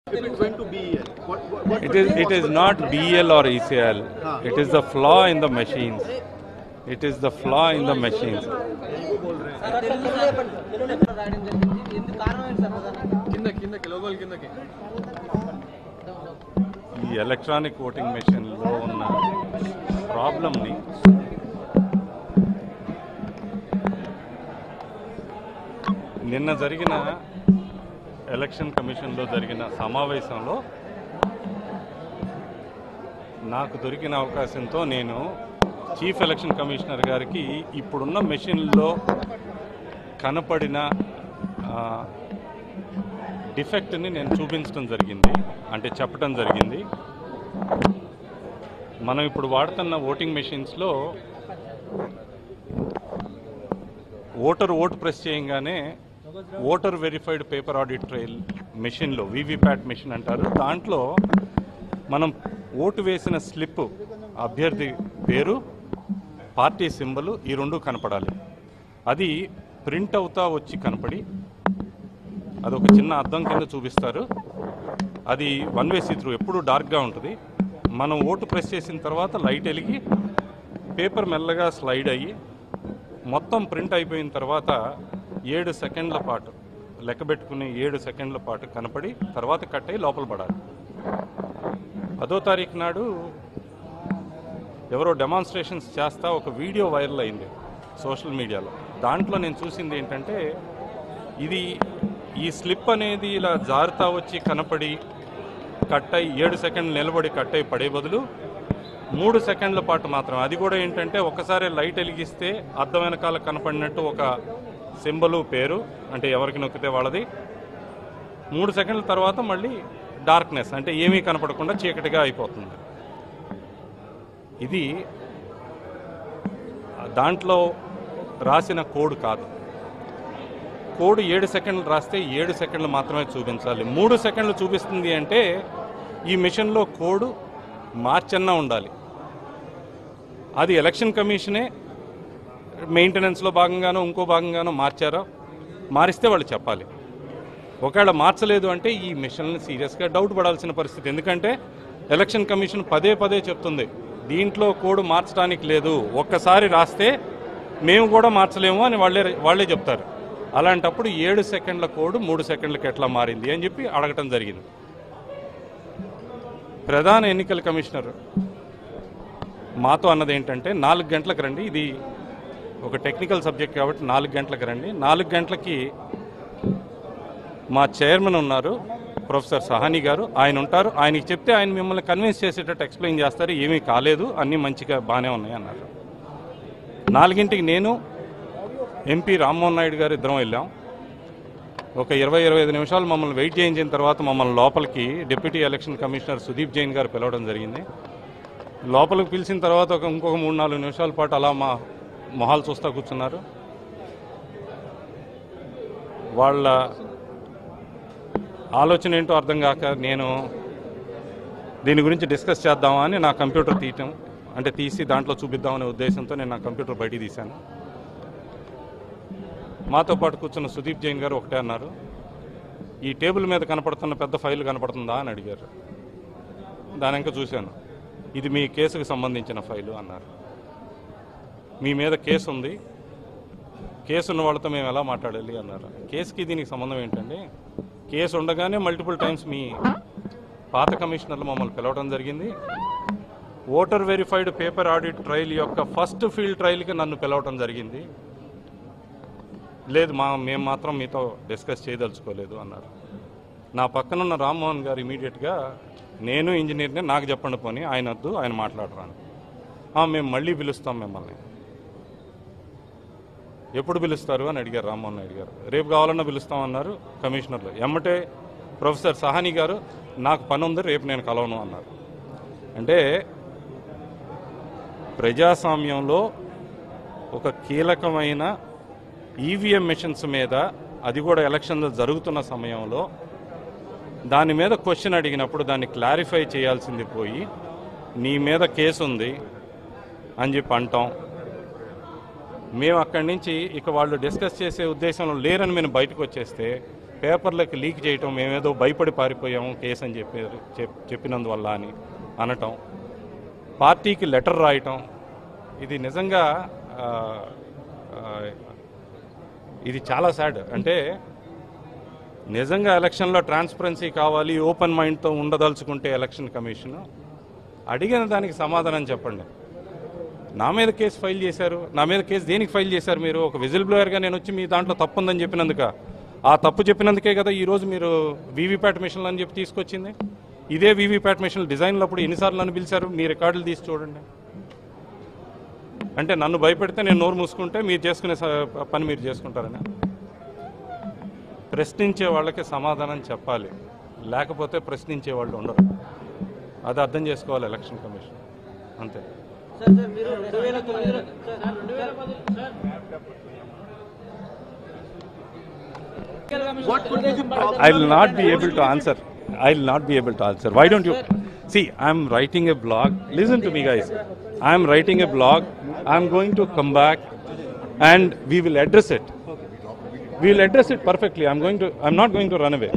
If it went to BEL, what It is not BEL or ECL. It is the flaw in the machines. It is the flaw in the machines. ఈ electronic voting మెషిన్లో ఉన్న ప్రాబ్లమ్ని నిన్న జరిగిన election కమిషన్లో జరిగిన సమావేశంలో నాకు దొరికిన అవకాశంతో నేను చీఫ్ ఎలక్షన్ కమిషనర్ గారికి ఇప్పుడున్న మెషిన్లో కనపడిన డిఫెక్ట్ని నేను చూపించడం జరిగింది, అంటే చెప్పడం జరిగింది. మనం ఇప్పుడు వాడుతున్న ఓటింగ్ మెషిన్స్లో ఓటు ప్రెస్ చేయగానే voter verified paper audit trial మెషిన్లో వీవీప్యాట్ మెషిన్ అంటారు, దాంట్లో మనం ఓటు వేసిన స్లిప్, అభ్యర్థి పేరు, పార్టీ సింబల్ ఈ రెండు కనపడాలి. అది ప్రింట్ అవుతా వచ్చి కనపడి అదొక చిన్న అద్దం కింద చూపిస్తారు. అది వన్ వే సీ త్రూ, ఎప్పుడు డార్క్గా ఉంటుంది. మనం ఓటు ప్రెస్ చేసిన తర్వాత లైట్ వెలిగి పేపర్ మెల్లగా స్లైడ్ అయ్యి మొత్తం ప్రింట్ అయిపోయిన తర్వాత 7 సెకండ్ల పాటు లెక్కబెట్టుకుని 7 సెకండ్ల పాటు కనపడి తర్వాత కట్ అయ్యి లోపల పడాలి. 10వ తారీఖు నాడు ఎవరో డెమాన్స్ట్రేషన్స్ చేస్తా ఒక వీడియో వైరల్ అయింది సోషల్ మీడియాలో. దాంట్లో నేను చూసింది ఏంటంటే, ఇది ఈ స్లిప్ అనేది ఇలా జారుతా వచ్చి కనపడి కట్ అయ్యి 7 సెకండ్లు నిలబడి కట్ అయ్యి పడే బదులు 3 సెకండ్ల పాటు మాత్రం, అది కూడా ఏంటంటే ఒకసారి లైట్ వెలిగిస్తే అద్దం వెనకాల కనపడినట్టు ఒక సింబలు, పేరు, అంటే ఎవరికి నొక్కితే వాళ్ళది, 3 సెకండ్ల తర్వాత మళ్ళీ డార్క్నెస్, అంటే ఏమీ కనపడకుండా చీకటిగా అయిపోతుంది. ఇది దాంట్లో రాసిన కోడ్ కాదు. కోడ్ 7 సెకండ్లు రాస్తే 7 సెకండ్లు మాత్రమే చూపించాలి. 3 సెకండ్లు చూపిస్తుంది అంటే ఈ మిషన్లో కోడ్ మార్చన్నా ఉండాలి. అది ఎలక్షన్ కమిషనే మెయింటెనెన్స్లో భాగంగానో ఇంకో భాగంగానో మారిస్తే వాళ్ళు చెప్పాలి. ఒకవేళ మార్చలేదు అంటే ఈ మిషన్ని సీరియస్గా డౌట్ పడాల్సిన పరిస్థితి. ఎందుకంటే ఎలక్షన్ కమిషన్ పదే పదే చెప్తుంది, దీంట్లో కోడ్ మార్చడానికి లేదు, ఒక్కసారి రాస్తే మేము కూడా మార్చలేము అని వాళ్ళే చెప్తారు. అలాంటప్పుడు 7 సెకండ్ల కోడ్ 3 సెకండ్లకి ఎట్లా మారింది అని చెప్పి అడగటం జరిగింది. ప్రధాన ఎన్నికల కమిషనర్ మాతో అన్నది ఏంటంటే, 4 గంటలకు రండి, ఇది ఒక టెక్నికల్ సబ్జెక్ట్ కాబట్టి 4 గంటలకు రండి. 4 గంటలకి మా చైర్మన్ ఉన్నారు, ప్రొఫెసర్ సహానీ గారు, ఆయన ఉంటారు. ఆయనకి చెప్తే ఆయన మిమ్మల్ని కన్విన్స్ చేసేటట్టు ఎక్స్ప్లెయిన్ చేస్తారు, ఏమీ కాలేదు, అన్నీ మంచిగా బాగానే ఉన్నాయి అన్నారు. 4 నేను ఎంపీ రామ్మోహన్ నాయుడు గారు ఇద్దరం వెళ్ళాం. ఒక 20-25 నిమిషాలు మమ్మల్ని వెయిట్ చేయించిన తర్వాత మమ్మల్ని లోపలికి deputy election commissioner Sudeep Jain గారు పిలవడం జరిగింది. లోపలికి పిలిచిన తర్వాత ఇంకొక 3-4 నిమిషాల పాటు అలా మా మొహాలు చూస్తూ కూర్చున్నారు. వాళ్ళ ఆలోచన ఏంటో అర్థం కాక నేను దీని గురించి డిస్కస్ చేద్దామా అని నా కంప్యూటర్ తీసి దాంట్లో చూపిద్దామనే ఉద్దేశంతో నేను నా కంప్యూటర్ బయటికి తీశాను. మాతో పాటు కూర్చున్న సుదీప్ జైన్ గారు ఒకటే అన్నారు, ఈ టేబుల్ మీద కనపడుతున్న పెద్ద ఫైల్ కనపడుతుందా అని అడిగారు. దాని ఇంకా చూశాను, ఇది మీ కేసుకు సంబంధించిన ఫైలు అన్నారు. మీ మీద కేసు ఉంది, కేసు ఉన్న వాళ్ళతో మేము ఎలా మాట్లాడాలి అన్నారు. కేసుకి దీనికి సంబంధం ఏంటండి? కేసు ఉండగానే మల్టిపుల్ టైమ్స్ మీ పాత కమిషనర్లు మమ్మల్ని పిలవడం జరిగింది. Voter verified paper audit trial యొక్క ఫస్ట్ ఫీల్డ్ ట్రయల్కి నన్ను పిలవటం జరిగింది. లేదు, మేము మాత్రం మీతో డిస్కస్ చేయదలుచుకోలేదు అన్నారు. నా పక్కనున్న రామ్మోహన్ గారు ఇమీడియట్గా, నేను ఇంజనీర్నే, నాకు చెప్పండి పోనీ, ఆయన వద్దు, ఆయన మాట్లాడరాను. మేము మళ్ళీ పిలుస్తాం మిమ్మల్ని. ఎప్పుడు పిలుస్తారు అని అడిగారు రామ్మోహన్ నాయుడు గారు. రేపు కావాలన్నా పిలుస్తామన్నారు కమిషనర్లు. ఎమ్మటే ప్రొఫెసర్ సహానీ గారు, నాకు పని ఉంది, రేపు నేను కలవను అన్నారు. అంటే ప్రజాస్వామ్యంలో ఒక కీలకమైన ఈవీఎం మెషిన్స్ మీద, అది కూడా ఎలక్షన్లు జరుగుతున్న సమయంలో దాని మీద క్వశ్చన్ అడిగినప్పుడు దాన్ని క్లారిఫై చేయాల్సింది పోయి నీ మీద కేసు ఉంది అని చెప్పి అంటాం. మేము అక్కడి నుంచి ఇక వాళ్ళు డిస్కస్ చేసే ఉద్దేశంలో లేరని మేము బయటకు వచ్చేస్తే పేపర్లకి లీక్ చేయటం, మేమేదో భయపడి పారిపోయాము కేసు అని చెప్పినందువల్ల అని అనటం, పార్టీకి లెటర్ రాయటం, ఇది నిజంగా ఇది చాలా సాడ్. అంటే నిజంగా ఎలక్షన్లో ట్రాన్స్పరెన్సీ కావాలి, ఓపెన్ మైండ్తో ఉండదలుచుకుంటే ఎలక్షన్ కమిషన్ అడిగిన దానికి సమాధానం చెప్పండి. నా మీద కేసు ఫైల్ చేశారు, నా మీద కేసు దేనికి ఫైల్ చేశారు మీరు? ఒక విజిల్ బ్లోయర్గా నేను వచ్చి మీ దాంట్లో తప్పు ఉందని చెప్పినందుక, ఆ తప్పు చెప్పినందుకే కదా ఈరోజు మీరు వీవీప్యాట్ మిషన్లు అని చెప్పి తీసుకొచ్చింది. ఇదే వీవీప్యాట్ మిషన్లు డిజైన్లో అప్పుడు ఎన్నిసార్లు నన్ను పిలిచారు? మీ రికార్డులు తీసి చూడండి. అంటే నన్ను భయపెడితే నేను నోరు మూసుకుంటే మీరు చేసుకునే పని మీరు చేసుకుంటారని. ప్రశ్నించే వాళ్ళకి సమాధానం చెప్పాలి, లేకపోతే ప్రశ్నించే వాళ్ళు ఉండరు. అది అర్థం చేసుకోవాలి ఎలక్షన్ కమిషన్, అంతే. What could be the problem? I will not be able to answer. I will not be able to answer. Why don't you? See, I am writing a blog. Listen to me, guys. I am writing a blog. I am going to come back and we will address it. We will address it perfectly. I am not going to run away.